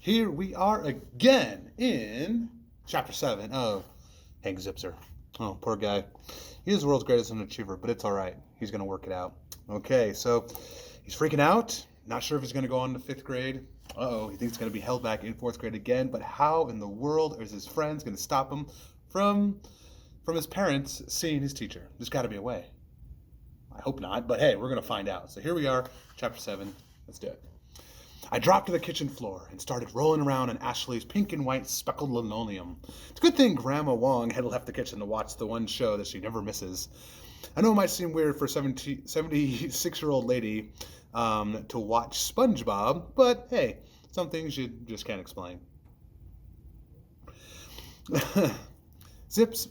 Here we are again in Chapter 7 of Hank Zipzer. Oh, poor guy. He is the world's greatest underachiever, but it's all right. He's going to work it out. Okay, so he's freaking out. Not sure if he's going to go on to 5th grade. Uh-oh, he thinks he's going to be held back in 4th grade again, but how in the world is his friends going to stop him from his parents seeing his teacher? There's got to be a way. I hope not, but hey, we're going to find out. So here we are, Chapter 7. Let's do it. I dropped to the kitchen floor and started rolling around on Ashley's pink and white speckled linoleum. It's a good thing Grandma Wong had left the kitchen to watch the one show that she never misses. I know it might seem weird for a 76-year-old lady to watch SpongeBob, but hey, some things you just can't explain. Zips,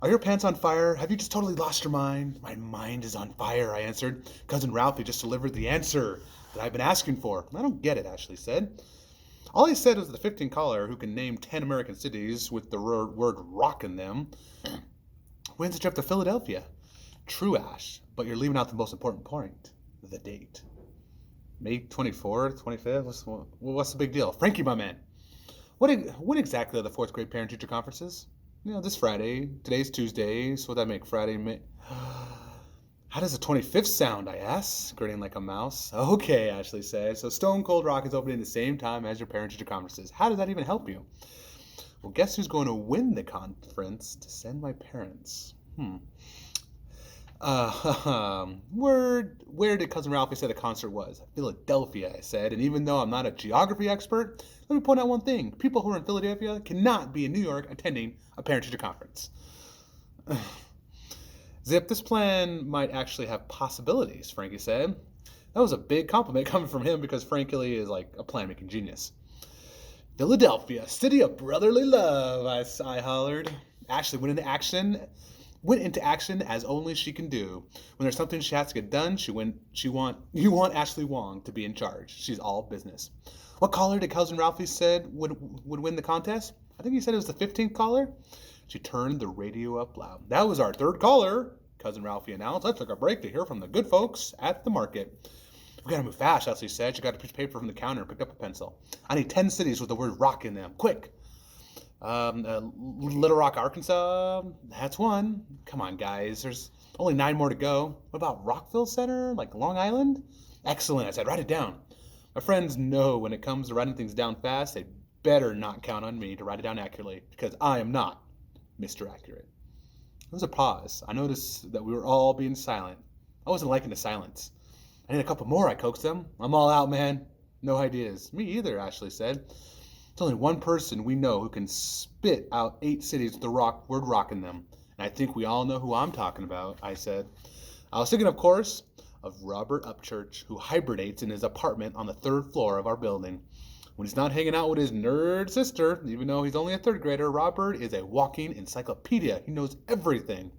are your pants on fire? Have you just totally lost your mind? My mind is on fire, I answered. Cousin Ralphie just delivered the answer that I've been asking for. I don't get it, Ashley said. All he said was the 15 caller who can name 10 American cities with the word rock in them wins a trip to Philadelphia. True, Ash, but you're leaving out the most important point, the date. May 24th, 25th? What's the big deal? Frankie, my man. When exactly are the 4th grade parent-teacher conferences? This Friday. Today's Tuesday, so what would that make? Friday, May... How does the 25th sound, I asked, grinning like a mouse. Okay, Ashley said. So Stone Cold Rock is opening the same time as your parent-teacher conferences. How does that even help you? Well, guess who's going to win the conference to send my parents? Where did Cousin Ralphie say the concert was? Philadelphia, I said. And even though I'm not a geography expert, let me point out one thing. People who are in Philadelphia cannot be in New York attending a parent-teacher conference. Zip, this plan might actually have possibilities, Frankie said. That was a big compliment coming from him because Frankie is like a plan-making genius. Philadelphia, city of brotherly love, I hollered. Ashley went into action as only she can do. When there's something she has to get done, you want Ashley Wong to be in charge. She's all business. What caller did Cousin Ralphie said would win the contest? I think he said it was the 15th caller. She turned the radio up loud. That was our 3rd caller, Cousin Ralphie announced. I took a break to hear from the good folks at the market. We gotta move fast, Ashley said. She got a piece of paper from the counter and picked up a pencil. I need 10 cities with the word rock in them. Quick. Little Rock, Arkansas. That's one. Come on, guys. There's only 9 more to go. What about Rockville Center? Like Long Island? Excellent, I said. Write it down. My friends know when it comes to writing things down fast, they better not count on me to write it down accurately because I am not Mr. Accurate. There was a pause. I noticed that we were all being silent. I wasn't liking the silence. I need a couple more, I coaxed them. I'm all out, man. No ideas. Me either, Ashley said. There's only one person we know who can spit out 8 cities with the word rock in them. And I think we all know who I'm talking about, I said. I was thinking, of course, of Robert Upchurch, who hibernates in his apartment on the 3rd floor of our building. When he's not hanging out with his nerd sister, even though he's only a 3rd grader, Robert is a walking encyclopedia. He knows everything.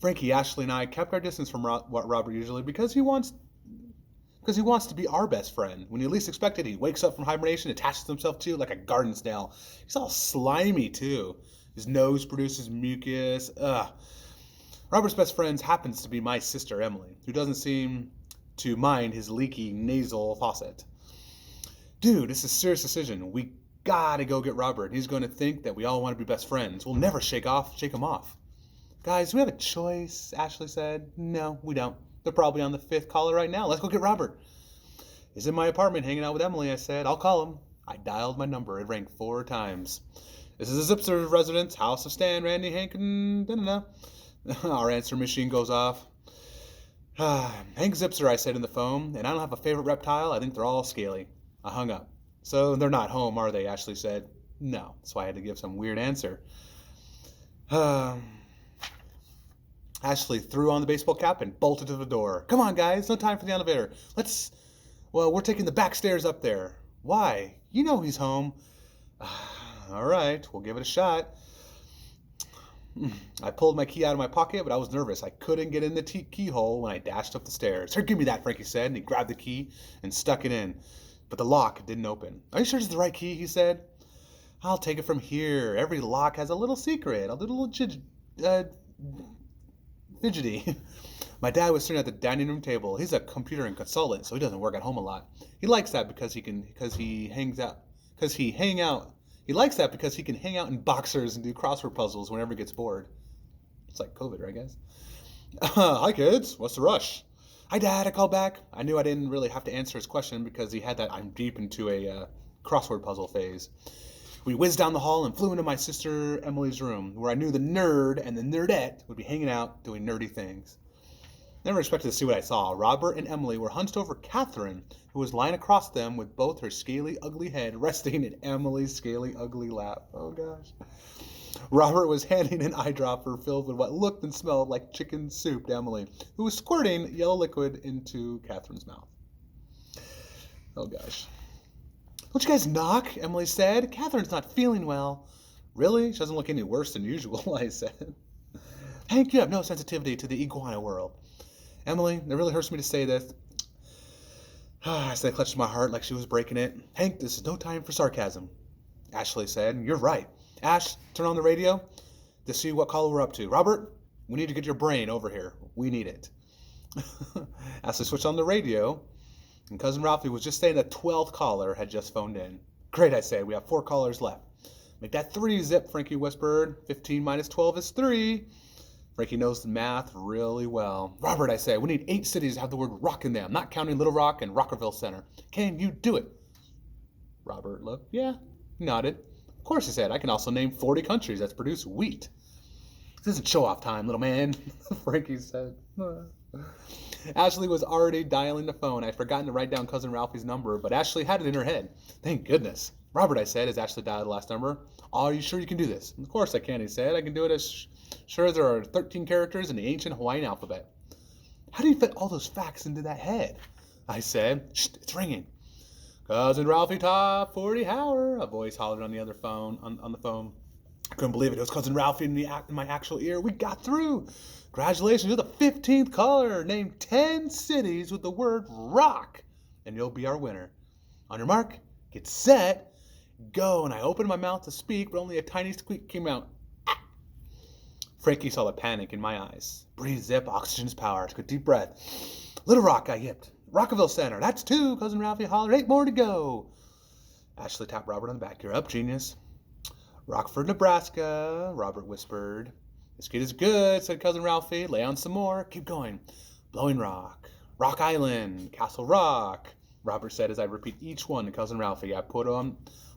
Frankie, Ashley, and I kept our distance from Robert usually because he wants to be our best friend. When you least expect it, he wakes up from hibernation, attaches himself to you like a garden snail. He's all slimy, too. His nose produces mucus. Robert's best friend happens to be my sister, Emily, who doesn't seem to mind his leaky nasal faucet. Dude, this is a serious decision. We gotta go get Robert. He's going to think that we all want to be best friends. We'll never shake him off. Guys, do we have a choice? Ashley said. No, we don't. They're probably on the 5th caller right now. Let's go get Robert. He's in my apartment hanging out with Emily, I said. I'll call him. I dialed my number. It rang 4 times. This is a Zipzer residence, House of Stan, Randy, Hank, and da-da-da. Our answer machine goes off. Hank Zipzer, I said in the phone, and I don't have a favorite reptile. I think they're all scaly. I hung up. So they're not home, are they? Ashley said. No. So I had to give some weird answer. Ashley threw on the baseball cap and bolted to the door. Come on, guys. No time for the elevator. We're taking the back stairs up there. Why? You know he's home. All right. We'll give it a shot. I pulled my key out of my pocket, but I was nervous. I couldn't get in the keyhole when I dashed up the stairs. Here, give me that, Frankie said, and he grabbed the key and stuck it in. But the lock didn't open. Are you sure it's the right key? He said. I'll take it from here. Every lock has a little secret, a little fidgety. My dad was sitting at the dining room table. He's a computer and consultant, so he doesn't work at home a lot. He likes that because he likes that because he can hang out in boxers and do crossword puzzles whenever he gets bored. It's like COVID, I guess. Hi, kids. What's the rush? Hi, Dad. I called back. I knew I didn't really have to answer his question because he had that I'm deep into a crossword puzzle phase. We whizzed down the hall and flew into my sister Emily's room, where I knew the nerd and the nerdette would be hanging out doing nerdy things. Never expected to see what I saw. Robert and Emily were hunched over Catherine, who was lying across them with both her scaly, ugly head resting in Emily's scaly, ugly lap. Oh, gosh. Robert was handing an eyedropper filled with what looked and smelled like chicken soup to Emily, who was squirting yellow liquid into Catherine's mouth. Oh, gosh. Don't you guys knock, Emily said. Catherine's not feeling well. Really? She doesn't look any worse than usual, I said. Hank, you have no sensitivity to the iguana world. Emily, it really hurts me to say this. I said, clutched my heart like she was breaking it. Hank, this is no time for sarcasm. Ashley said, you're right. Ash, turn on the radio to see what call we're up to. Robert, we need to get your brain over here. We need it. Ashley switched on the radio, and Cousin Ralphie was just saying the 12th caller had just phoned in. Great, I say. We have 4 callers left. Make that 3, Zip, Frankie whispered. 15 minus 12 is 3. Frankie knows the math really well. Robert, I say, we need 8 cities to have the word rock in them, not counting Little Rock and Rockerville Center. Can you do it? Robert looked, yeah, he nodded. Of course, he said, I can also name 40 countries that produce wheat. This isn't show-off time, little man, Frankie said. Ashley was already dialing the phone. I'd forgotten to write down Cousin Ralphie's number, but Ashley had it in her head. Thank goodness. Robert, I said, as Ashley dialed the last number, are you sure you can do this? Of course I can, he said. I can do it as sure as there are 13 characters in the ancient Hawaiian alphabet. How do you fit all those facts into that head? I said. Shh, it's ringing. Cousin Ralphie top 40 hour, a voice hollered on the other phone, on the phone. I couldn't believe it. It was Cousin Ralphie in my actual ear. We got through. Congratulations, you're the 15th caller. Name 10 cities with the word rock, and you'll be our winner. On your mark, get set, go. And I opened my mouth to speak, but only a tiny squeak came out. Ah. Frankie saw the panic in my eyes. Breathe, Zip, oxygen's power. Took a deep breath. Little Rock, I yipped. Rockerville Center. That's 2, Cousin Ralphie hollered. 8 more to go. Ashley tapped Robert on the back. You're up, genius. Rockford, Nebraska, Robert whispered. This kid is good, said Cousin Ralphie. Lay on some more. Keep going. Blowing Rock, Rock Island, Castle Rock, Robert said as I repeat each one to Cousin Ralphie. I put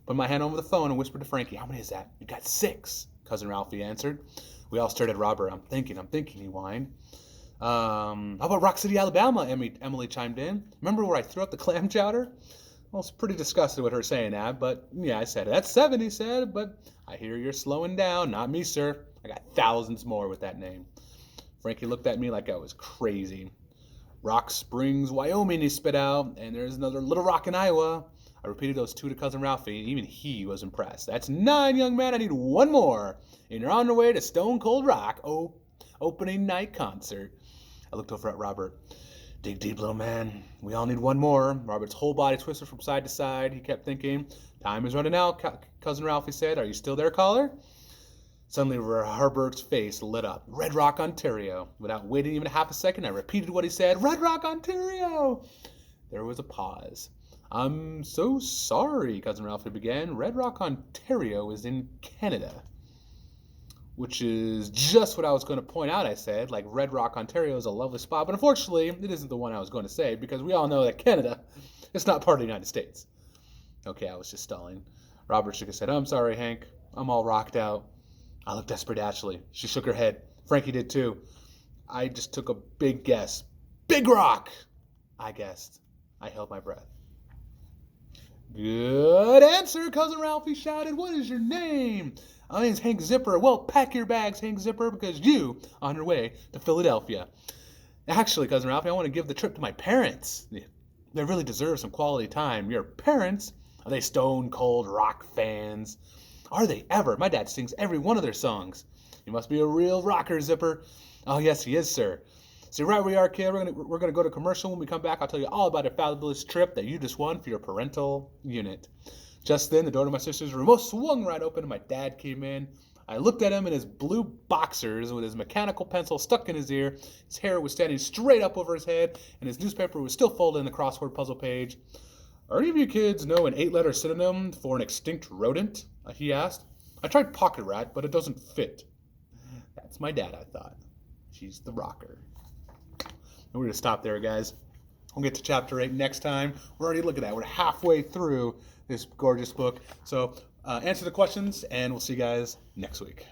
my hand over the phone and whispered to Frankie, how many is that? You got 6, Cousin Ralphie answered. We all stared at Robert. I'm thinking, he whined. How about Rock City, Alabama? Emily chimed in. Remember where I threw up the clam chowder? I was pretty disgusted with her saying that, but yeah, I said it. That's 7, he said, but I hear you're slowing down. Not me, sir. I got thousands more with that name. Frankie looked at me like I was crazy. Rock Springs, Wyoming, he spit out, and there's another Little Rock in Iowa. I repeated those 2 to Cousin Ralphie, and even he was impressed. That's 9, young man. I need 1 more. And you're on your way to Stone Cold Rock opening night concert. I looked over at Robert. Dig deep, little man. We all need 1 more. Robert's whole body twisted from side to side. He kept thinking. Time is running out, Cousin Ralphie said. Are you still there, caller? Suddenly, Herbert's face lit up. Red Rock, Ontario. Without waiting even half a second, I repeated what he said. Red Rock, Ontario! There was a pause. I'm so sorry, Cousin Ralphie began. Red Rock, Ontario is in Canada. Which is just what I was going to point out, I said. Like, Red Rock, Ontario is a lovely spot, but unfortunately, it isn't the one I was going to say, because we all know that Canada is not part of the United States. Okay, I was just stalling. Robert shook his head. I'm sorry, Hank. I'm all rocked out. I looked desperate at Ashley. She shook her head. Frankie did too. I just took a big guess. Big Rock, I guessed. I held my breath. Good answer, Cousin Ralphie shouted. What is your name? My name's Hank Zipper. Well, pack your bags, Hank Zipper, because you on your way to Philadelphia. Actually, Cousin Ralphie, I want to give the trip to my parents. They really deserve some quality time. Your parents, are they stone cold rock fans? Are they ever? My dad sings every one of their songs. You must be a real rocker, Zipper. Oh, yes, he is, sir. See, right where we are, kid. We're gonna go to commercial. When we come back, I'll tell you all about a fabulous trip that you just won for your parental unit. Just then, the door to my sister's room swung right open, and my dad came in. I looked at him in his blue boxers with his mechanical pencil stuck in his ear. His hair was standing straight up over his head, and his newspaper was still folded in the crossword puzzle page. Are any of you kids know an 8-letter synonym for an extinct rodent? He asked. I tried pocket rat, but it doesn't fit. That's my dad, I thought. She's the rocker. And we're going to stop there, guys. We'll get to chapter 8 next time. We're already, look at that, we're halfway through this gorgeous book. So answer the questions, and we'll see you guys next week.